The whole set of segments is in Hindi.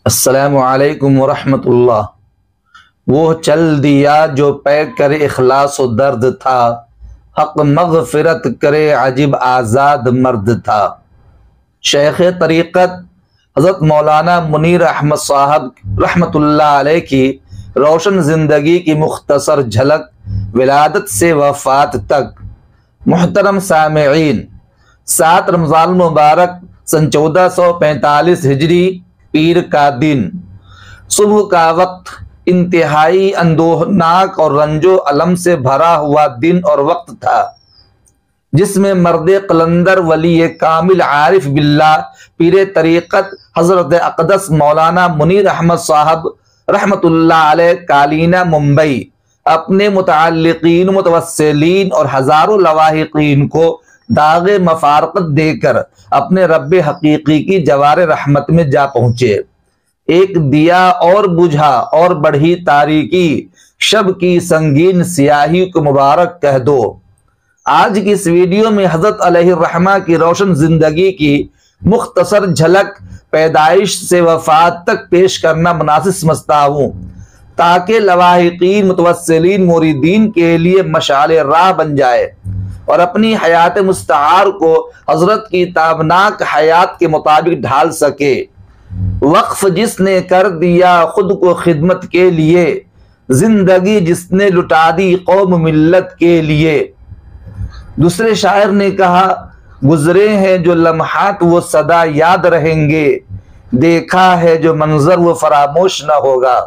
अस्सलामु अलैकुम वरहमतुल्लाह। वो चल दिया जो पैक करे इखलास व दर्द था, हक मग़फ़िरत करे अजीब आज़ाद मर्द था। शेख तरीक़त हज़रत मौलाना मुनीर अहमद साहब रहमतुल्लाह अलैह की रोशन ज़िंदगी की मुख्तसर झलक विलादत से वफ़ात तक। मुहतरम सामिईन, 7 रमज़ान मुबारक सन 1445 हिजरी, पीर का दिन, सुबह का वक्त इंतहाई अंदोहनाक और रंजो अलम से भरा हुआ दिन और वक्त था, जिसमें मर्द कलंदर वली कामिल आरिफ बिल्ला पीर तरीक़त हज़रत अक़दस मौलाना मुनीर अहमद साहब रहमतुल्लाह अलैह कालीना मुंबई अपने मुतअल्लिक़ीन मुतवस्सिलीन और हज़ारों लवाहिक़ीन को दाग़े मफ़ारक़त देकर अपने रब्बे हकीकी की जवार रहमत में जा पहुंचे। एक दिया और बुझा और बढ़ी तारीकी, शब की संगीन सियाही को मुबारक कह दो। आज की इस वीडियो में हज़रत अलैहिर्रहमा की रोशन जिंदगी की मुख्तसर झलक पैदाइश से वफात तक पेश करना मुनासिब समझता हूँ, ताकि लवाहिक़ीन मुतवस्सिलीन मुरीदीन के लिए मशाले राह बन जाए और अपनी हयात मुस्तआर को हजरत की ताबनाक हयात के मुताबिक ढाल सके। वक्फ जिसने कर दिया खुद को खिदमत के लिए, जिंदगी जिसने लुटा दी कौम मिल्लत के लिए। दूसरे शायर ने कहा, गुजरे हैं जो लम्हात वो सदा याद रहेंगे, देखा है जो मंजर वो फरामोश न होगा।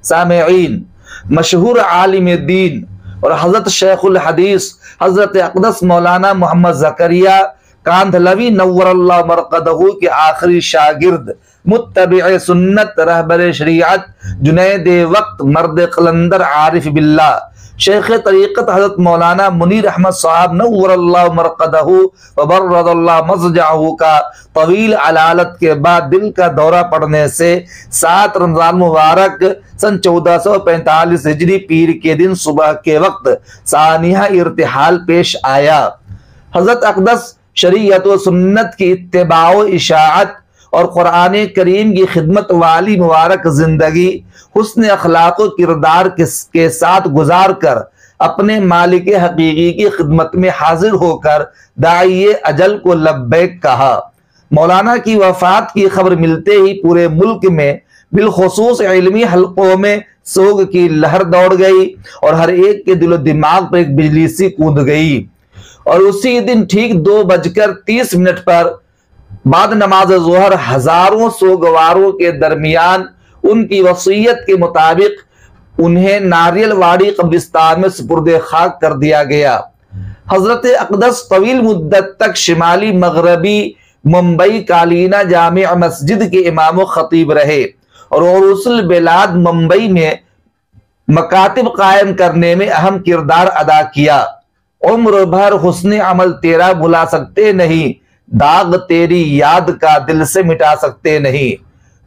सामेईन, मशहूर आलिम दीन और हजरत शेखुल हदीस हजरत अक़दस मौलाना मोहम्मद ज़करिया कांधलवी नव्वरल्लाहु मरक़दहू के आखिरी शागिर्द, मुत्तबी सुन्नत, रहबर शरीअत, जुनैद वक्त, मर्द कलंदर आरिफ बिल्ला, शेख तरीक़त हजरत मौलाना मुनीर अहमद साहब नव्वरल्लाहु मरक़दहू व बर्रदल्लाहु मज़जअहू का तवील अलालत के बाद दिल का दौरा पड़ने से 7 रमज़ान मुबारक सन 1445 हिजरी पीर के दिन सुबह के वक्त सानिया इर्तिहाल पेश आया। हजरत अक़दस शरीयत व सुन्नत की इत्तिबाओ इशाअत और कुरान करीम की खिदमत वाली मुबारक जिंदगी हुस्न अखलाक व किरदार के साथ गुजार कर अपने मालिक हकीकी की खिदमत में हाजिर होकर दाइए अजल को लब्बैक कहा। मौलाना की वफात की खबर मिलते ही पूरे मुल्क में बिलखुसूस इल्मी हल्कों में सोग की लहर दौड़ गई और हर एक के दिलो दिमाग पर एक बिजली सी कूद गई। और उसी दिन ठीक 2:30 पर बाद नमाज ज़ोहर हजारों सोगवारों के दरमियान उनकी वसीयत के मुताबिक उन्हें नारियलवाड़ी कब्रिस्तान में सुपुर्दे खाक कर दिया गया। हजरत अक़दस तवील मुद्दत तक शिमाली मगरबी मुंबई कालीना जामिया मस्जिद के इमाम खतीब रहे और उरुसुल बिलाद मुंबई में मकातिब कायम करने में अहम किरदार अदा किया। उम्र भर हुस्न अमल तेरा भुला सकते नहीं, दाग तेरी याद का दिल से मिटा सकते नहीं।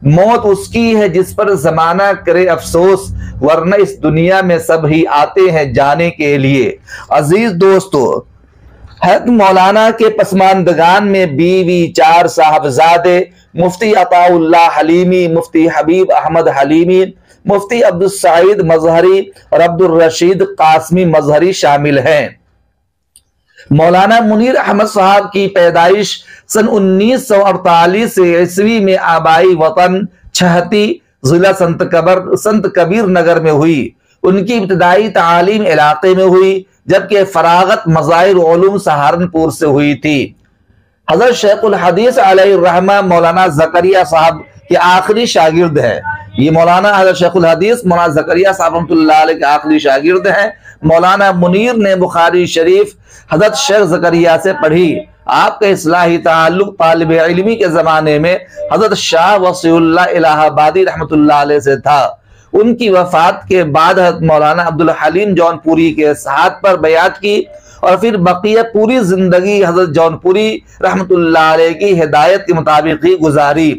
मौत उसकी है जिस पर जमाना करे अफसोस, वरना इस दुनिया में सब ही आते हैं जाने के लिए। अजीज दोस्तों, हज़रत मौलाना के पसमानदगान में बीवी, 4 साहबजादे, मुफ्ती अताउल्लाह हलीमी, मुफ्ती हबीब अहमद हलीमी, मुफ्ती अब्दुल सईद मजहरी और अब्दुल रशीद कासमी मजहरी शामिल हैं। मौलाना मुनीर अहमद साहब की पैदाइश सन 1948 ईस्वी में आबाई वतन छहती जिला संत कबीर नगर में हुई। उनकी इब्तदाई तालीम इलाके में हुई, जबकि फरागत मज़ाहिर उलूम सहारनपुर से हुई थी। हज़रत शेखुल हदीस अलैहिर्रहमा मौलाना ज़करिया साहब के आखिरी शागिर्द हैं। ये मौलाना हज़रत शेखुल हदीस मौलाना ज़करिया साहब रहमतुल्लाह अलैह के आखिरी शागिर्द हैं। मौलाना मुनीर ने बुखारी शरीफ हज़रत शेख ज़करिया से पढ़ी। आपका इस्लाही ताल्लुक तालिब इल्मी के ज़माने में हज़रत शाह वसीउल्लाह इलाहाबादी रहमतुल्लाह अलैह से था। उनकी वफ़ात के बाद हज़रत मौलाना अब्दुल हलीम जौनपुरी के साथ पर बयात की और फिर बक़िया पूरी ज़िंदगी हज़रत जौनपुरी रहमतुल्लाह अलैह की हिदायत के मुताबिक ही गुजारी।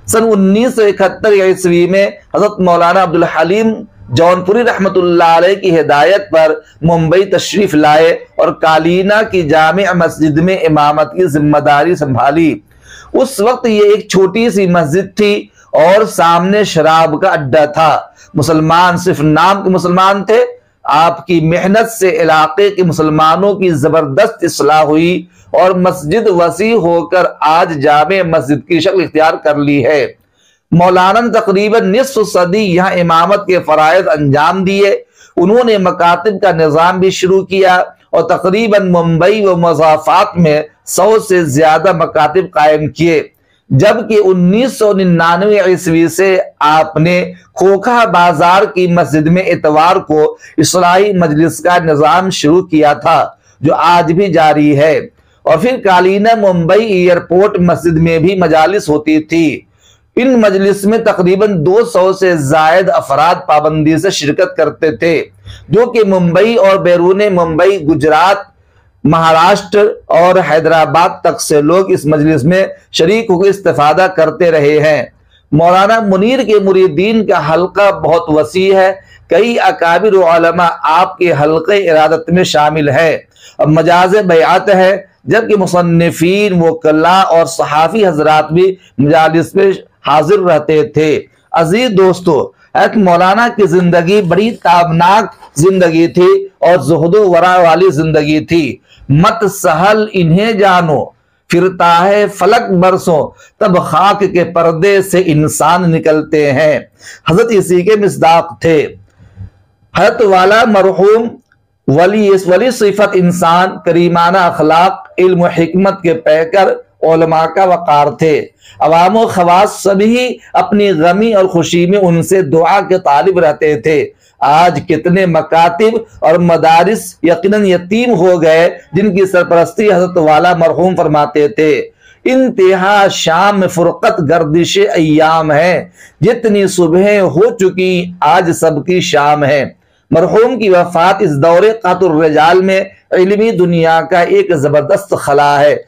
सन 1971 ईस्वी में हज़रत मौलाना अब्दुल हलीम जौनपुरी रहमतुल्लाह अलैह की हिदायत पर मुंबई तशरीफ लाए और कालीना की जामिया मस्जिद में इमामत की जिम्मेदारी संभाली। उस वक्त ये एक छोटी सी मस्जिद थी और सामने शराब का अड्डा था। मुसलमान सिर्फ नाम के मुसलमान थे। आपकी मेहनत से इलाके के मुसलमानों की जबरदस्त इस्लाह हुई और मस्जिद वसी होकर आज जामे मस्जिद की शक्ल इख्तियार कर ली है। मौलाना ने तकरीबन निस्फ सदी यहाँ इमामत के फराइज अंजाम दिए। उन्होंने मकातिब का निज़ाम भी शुरू किया और तकरीबन मुंबई व मज़ाफ़ात में 100 से ज्यादा मकातिब कायम किए। जबकि 1999 ईस्वी से आपने खोखा बाजार की मस्जिद में इतवार को इस्लाही मजलिस का निज़ाम शुरू किया था, जो आज भी जारी है। और फिर कालीना मुंबई एयरपोर्ट मस्जिद में भी मजालिस होती थी। इन मजलिस में तकरीबन 200 से जायद अफराद पाबंदी से शिरकत करते थे, जो कि मुंबई और बैरून मुंबई, गुजरात, महाराष्ट्र और हैदराबाद तक से लोग इस मजलिस में शरीक होकर इस्तिफादा करते रहे हैं। मौलाना मुनीर के मुरीदीन का हल्का बहुत वसी है। कई अकाबिर उलमा आपके हल्के इरादत में शामिल है। अब मजाज बैआत है, जबकि मुसन्निफीन, वकला और सहाफ़ी हजरात भी मजालिस में हाजिर रहते थे। अजीज दोस्तों, मौलाना की जिंदगी बड़ी ताबनाक जिंदगी थी और ज़ुहद वरा वाली जिंदगी थी। मत सहल इन्हें जानो, फिरता है फलक बरसों, तब खाक के पर्दे से इंसान निकलते हैं। हजरत इसी के मिसदाक थे। हजरत वाला मरहूम वली सिफत इंसान, करीमाना अखलाक, इल्म हिकमत के पैकर, उलमा का वकार थे। अवाम व खवास सभी अपनी गमी और खुशी में उनसे दुआ के तालिब रहते थे। आज कितने मकातिब और मदारिस यकीनन यतीम हो गए, जिनकी सरपरस्ती हजरत वाला मरहूम फरमाते थे। इंतहा शाम में फुरकत गर्दिश अय्याम है, जितनी सुबह हो चुकी आज सबकी शाम है। मरहूम की वफात इस दौरे कातुर रिजाल में इल्मी दुनिया का एक जबरदस्त खला है।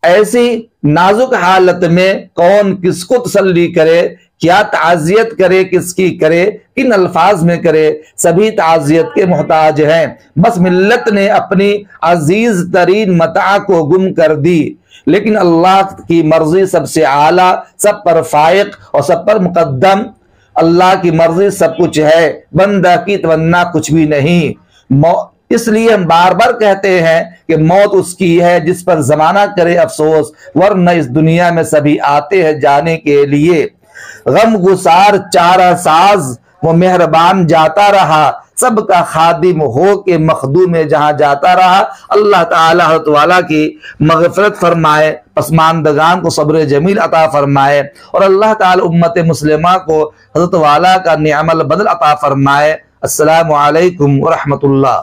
ऐसी नाजुक हालत में कौन किसको तसल्ली करे, क्या ताजियत करे, किसकी करे, किन अल्फाज में करे, सभी ताजियत के मोहताज हैं। बस मिल्लत ने अपनी अजीज तरीन मता को गुम कर दी। लेकिन अल्लाह की मर्जी सबसे आला, सब पर फाइक और सब पर मुकद्दम। अल्लाह की मर्जी सब कुछ है, बंदा की तमन्ना कुछ भी नहीं। इसलिए हम बार बार कहते हैं कि मौत उसकी है जिस पर जमाना करे अफसोस, वरना इस दुनिया में सभी आते हैं जाने के लिए। गम गुसार चारा साज वो मेहरबान जाता रहा, सबका खादिम हो के मखदूम में जहां जाता रहा। अल्लाह ताला हज़रत वाला की मग़फ़िरत फरमाए, पसमानदगान को सब्र जमील अता फरमाए और अल्लाह ताला उम्मत मुस्लिमा को हज़रत वाला का निअमल बदल अता फरमाए। अस्सलामु अलैकुम व रहमतुल्लाह।